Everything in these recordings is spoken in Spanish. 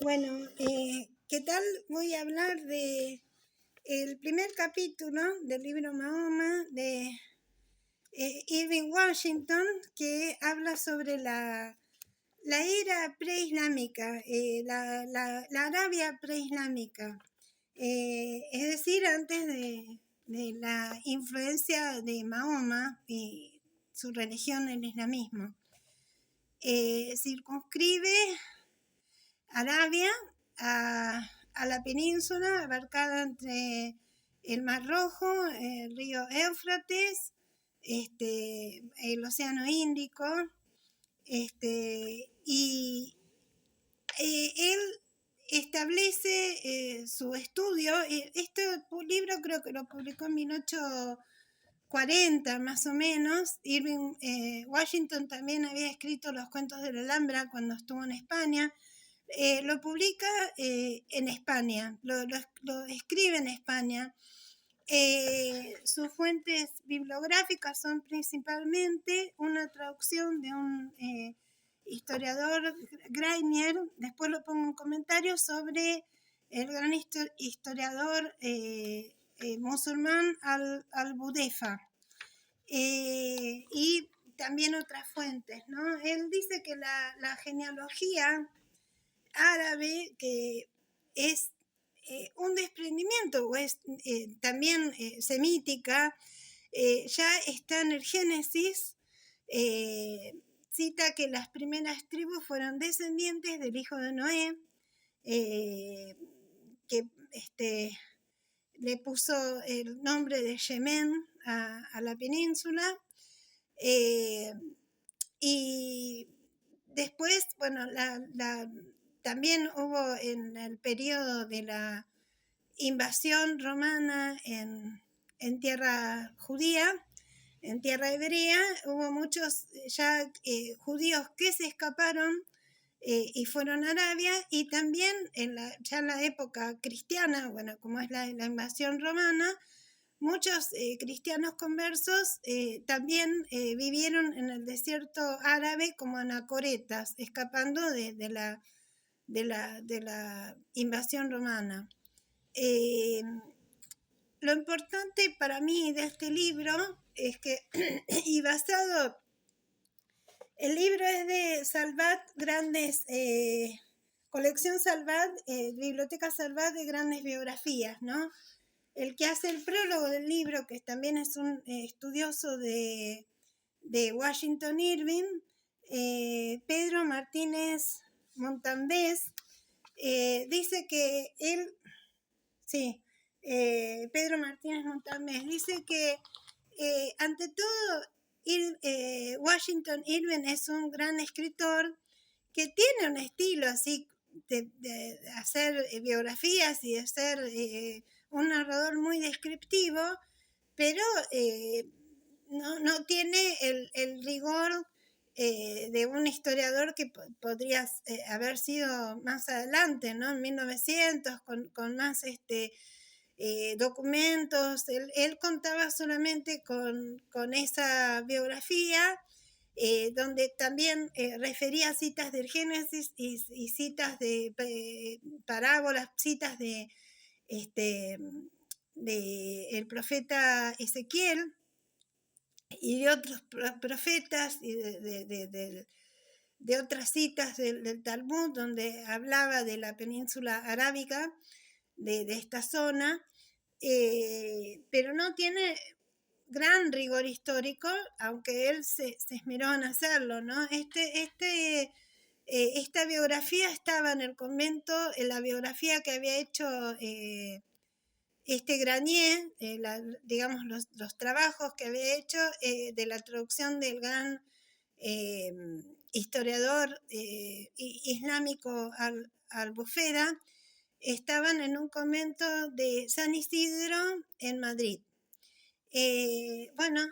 Bueno, ¿qué tal? Voy a hablar de el primer capítulo del libro Mahoma de Irving Washington, que habla sobre la era preislámica, la Arabia preislámica, es decir, antes de la influencia de Mahoma y su religión, el islamismo. Circunscribe Arabia a la península abarcada entre el Mar Rojo, el río Éufrates, el Océano Índico, y él establece su estudio. Este libro creo que lo publicó en 1840 más o menos. Irving Washington también había escrito Los cuentos de la Alhambra cuando estuvo en España. Lo publica en España, lo escribe en España. Sus fuentes bibliográficas son principalmente una traducción de un historiador, Greiner, después lo pongo en comentarios, sobre el gran historiador musulmán al-Budefa. Y también otras fuentes, ¿no? Él dice que la genealogía árabe, que es un desprendimiento, o es también semítica, ya está en el Génesis. Cita que las primeras tribus fueron descendientes del hijo de Noé, que le puso el nombre de Yemen a la península. Y después, bueno, también hubo en el periodo de la invasión romana en tierra judía, en tierra hebrea, hubo muchos ya judíos que se escaparon y fueron a Arabia, y también ya en la época cristiana, bueno, como es la invasión romana, muchos cristianos conversos también vivieron en el desierto árabe como anacoretas, escapando de la invasión romana. Lo importante para mí de este libro es que, y basado, el libro es de Salvat Grandes, colección Salvat, Biblioteca Salvat de Grandes Biografías, ¿no? El que hace el prólogo del libro, que también es un estudioso de Washington Irving, Pedro Martínez Montanvez, dice que él, sí, Pedro Martínez Montanvez, dice que ante todo Washington Irving es un gran escritor que tiene un estilo así de hacer biografías y de ser un narrador muy descriptivo, pero no tiene el rigor de un historiador que podría haber sido más adelante, ¿no? En 1900, con más documentos. Él contaba solamente con esa biografía, donde también refería citas del Génesis y citas de parábolas, citas de el profeta Ezequiel y de otros profetas y de otras citas del Talmud, donde hablaba de la península arábiga, de esta zona, pero no tiene gran rigor histórico, aunque él se esmeró en hacerlo, ¿no? Esta biografía estaba en el convento, en la biografía que había hecho Granier, digamos los trabajos que había hecho de la traducción del gran historiador islámico al-Bufera, estaban en un convento de San Isidro en Madrid. Bueno,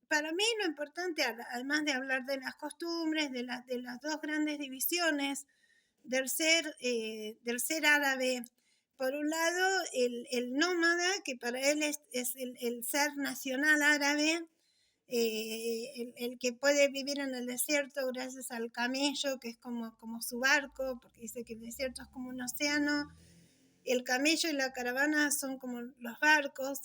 para mí lo importante, además de hablar de las costumbres, de las dos grandes divisiones del ser árabe, por un lado el nómada, que para él es el ser nacional árabe, el que puede vivir en el desierto gracias al camello, que es como su barco, porque dice que el desierto es como un océano. El camello y la caravana son como los barcos,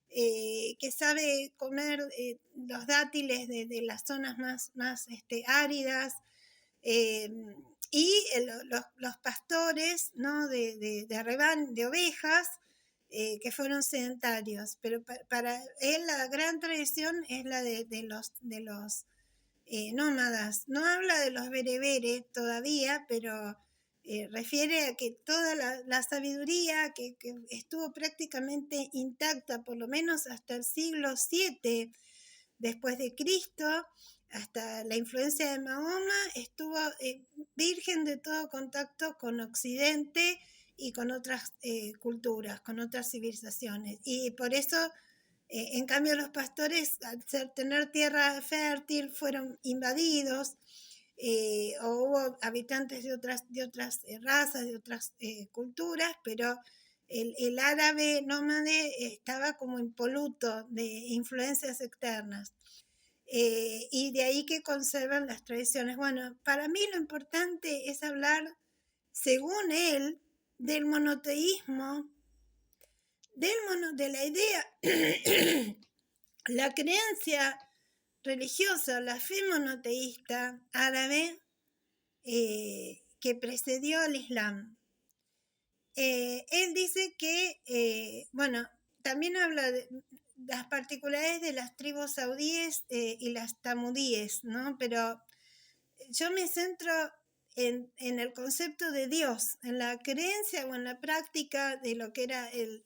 que sabe comer los dátiles de las zonas más áridas, eh, y los pastores, ¿no? de ovejas, que fueron sedentarios. Pero para él la gran tradición es la de los nómadas. No habla de los bereberes todavía, pero refiere a que toda la sabiduría que estuvo prácticamente intacta, por lo menos hasta el siglo VII después de Cristo, hasta la influencia de Mahoma, estuvo virgen de todo contacto con Occidente y con otras culturas, con otras civilizaciones. Y por eso, en cambio, los pastores, al tener tierra fértil, fueron invadidos, o hubo habitantes de otras razas, de otras culturas, pero el árabe nómade estaba como impoluto de influencias externas. Y de ahí que conservan las tradiciones. Bueno, para mí lo importante es hablar, según él, del monoteísmo, de la idea, la creencia religiosa, la fe monoteísta árabe, que precedió al Islam. Él dice que, bueno, también habla de las particularidades de las tribus saudíes y las tamudíes, ¿no? Pero yo me centro en el concepto de Dios, en la creencia o en la práctica de lo que era el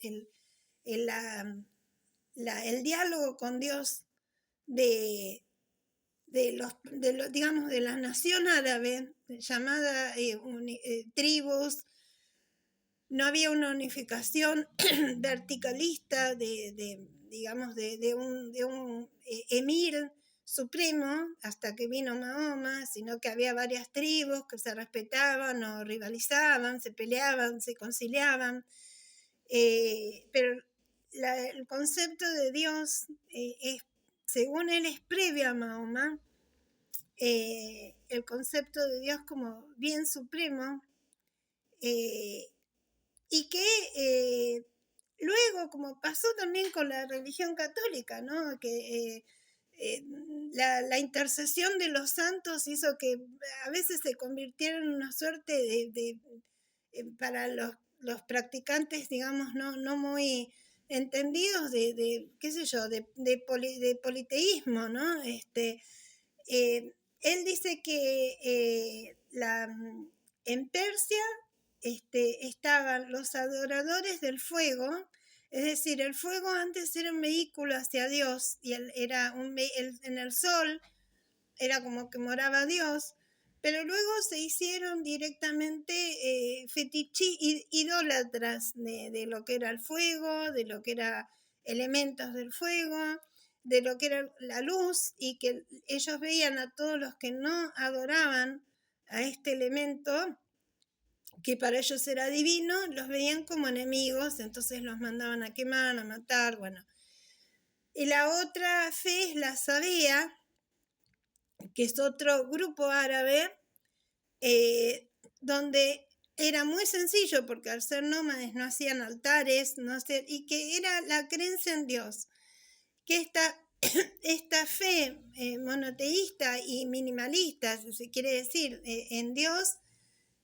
diálogo con Dios de digamos, de la nación árabe, llamada tribus. No había una unificación verticalista digamos, de un emir supremo hasta que vino Mahoma, sino que había varias tribus que se respetaban o rivalizaban, se peleaban, se conciliaban. Pero el concepto de Dios, según él, es previo a Mahoma. El concepto de Dios como bien supremo, y que luego, como pasó también con la religión católica, ¿no? Que la intercesión de los santos hizo que a veces se convirtieran en una suerte para los practicantes, digamos, no muy entendidos qué sé yo, de politeísmo, ¿no? Él dice que en Persia estaban los adoradores del fuego, es decir, el fuego antes era un vehículo hacia Dios, y en el sol era como que moraba Dios, pero luego se hicieron directamente idólatras de lo que era el fuego, de lo que eran elementos del fuego, de lo que era la luz, y que ellos veían a todos los que no adoraban a este elemento, que para ellos era divino, los veían como enemigos, entonces los mandaban a quemar, a matar, bueno. Y la otra fe es la sabía, que es otro grupo árabe, donde era muy sencillo, porque al ser nómades no hacían altares, y que era la creencia en Dios, que esta fe monoteísta y minimalista, si se quiere decir, en Dios,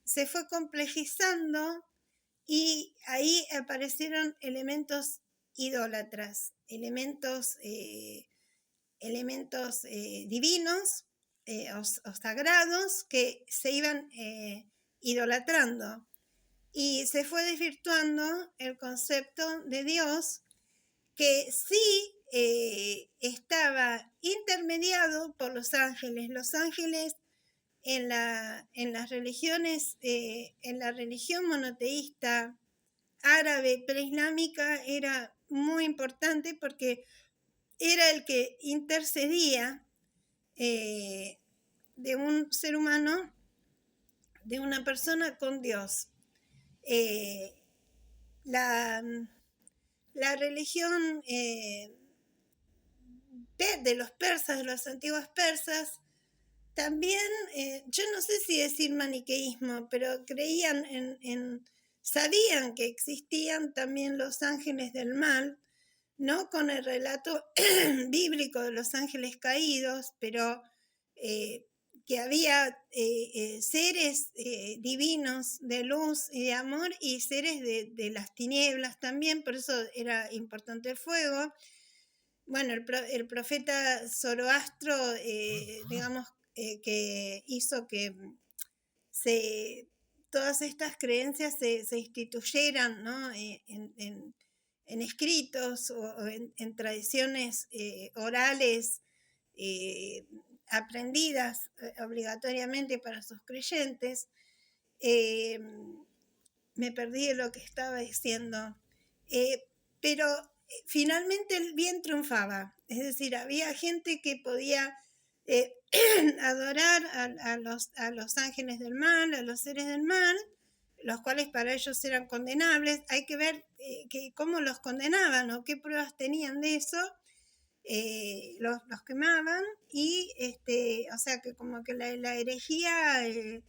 se fue complejizando, y ahí aparecieron elementos idólatras, elementos divinos o sagrados, que se iban idolatrando, y se fue desvirtuando el concepto de Dios, que sí estaba intermediado por los ángeles. Los ángeles en las religiones, en la religión monoteísta árabe preislámica, era muy importante, porque era el que intercedía de un ser humano, de una persona con Dios. La religión de los persas, de los antiguos persas, también, yo no sé si decir maniqueísmo, pero creían sabían que existían también los ángeles del mal, no con el relato bíblico de los ángeles caídos, pero que había seres divinos de luz y de amor y seres de las tinieblas también, por eso era importante el fuego. Bueno, el profeta Zoroastro, digamos, que hizo que todas estas creencias se instituyeran, ¿no? En escritos o en tradiciones orales aprendidas obligatoriamente para sus creyentes. Me perdí de lo que estaba diciendo, pero finalmente el bien triunfaba, es decir, había gente que podía adorar a los ángeles del mal, a los seres del mal, los cuales para ellos eran condenables. Hay que ver cómo los condenaban o qué pruebas tenían de eso. Los quemaban y, o sea, que como que la herejía, el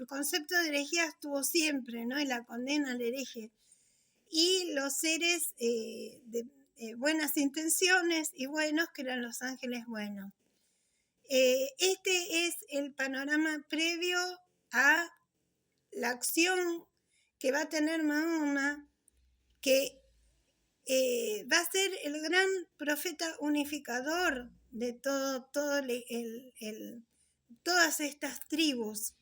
concepto de herejía estuvo siempre, ¿no? Y la condena al hereje. Y los seres de buenas intenciones y buenos, que eran los ángeles buenos. Este es el panorama previo a la acción que va a tener Mahoma, que va a ser el gran profeta unificador de todas estas tribus,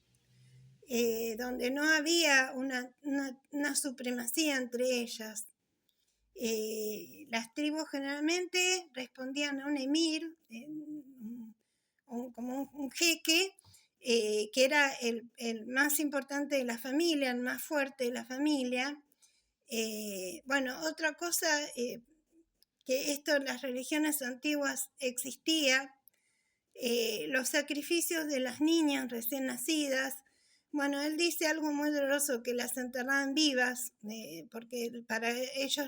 donde no había una supremacía entre ellas. Las tribus generalmente respondían a un emir, como un jeque, que era el más importante de la familia, el más fuerte de la familia. Bueno, otra cosa que esto en las religiones antiguas existía, los sacrificios de las niñas recién nacidas. Bueno, él dice algo muy doloroso, que las enterraban vivas, porque para ellos,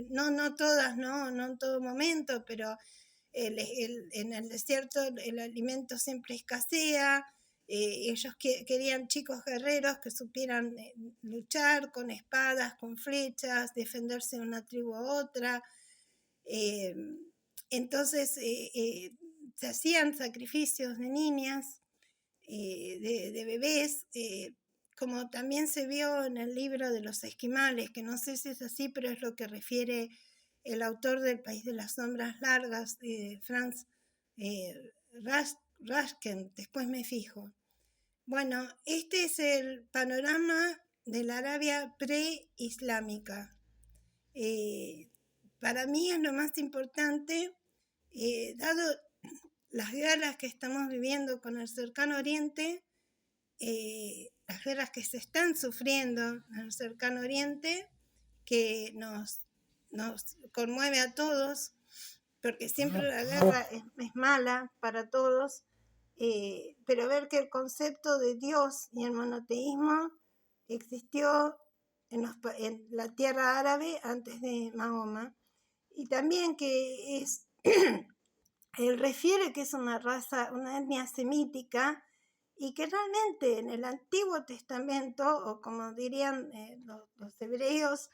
no todas, no en todo momento, pero en el desierto el alimento siempre escasea. Ellos querían chicos guerreros que supieran luchar con espadas, con flechas, defenderse de una tribu a otra. Entonces se hacían sacrificios de niñas, de bebés, como también se vio en el libro de los esquimales, que no sé si es así, pero es lo que refiere el autor del País de las Sombras Largas, Franz Raskin, después me fijo. Bueno, este es el panorama de la Arabia pre-islámica. Para mí es lo más importante, dado las guerras que estamos viviendo con el cercano oriente, las guerras que se están sufriendo en el cercano oriente, que nos conmueve a todos, porque siempre la guerra es mala para todos, pero ver que el concepto de Dios y el monoteísmo existió en la tierra árabe antes de Mahoma, y también que es él refiere que es una raza, una etnia semítica, y que realmente en el Antiguo Testamento, o como dirían los hebreos,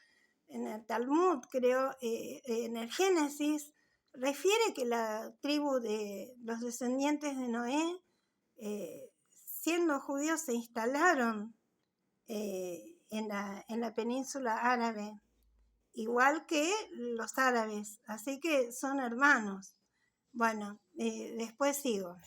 en el Talmud, creo, en el Génesis, refiere que la tribu de los descendientes de Noé, siendo judíos, se instalaron en la península árabe, igual que los árabes, así que son hermanos. Bueno, después sigo.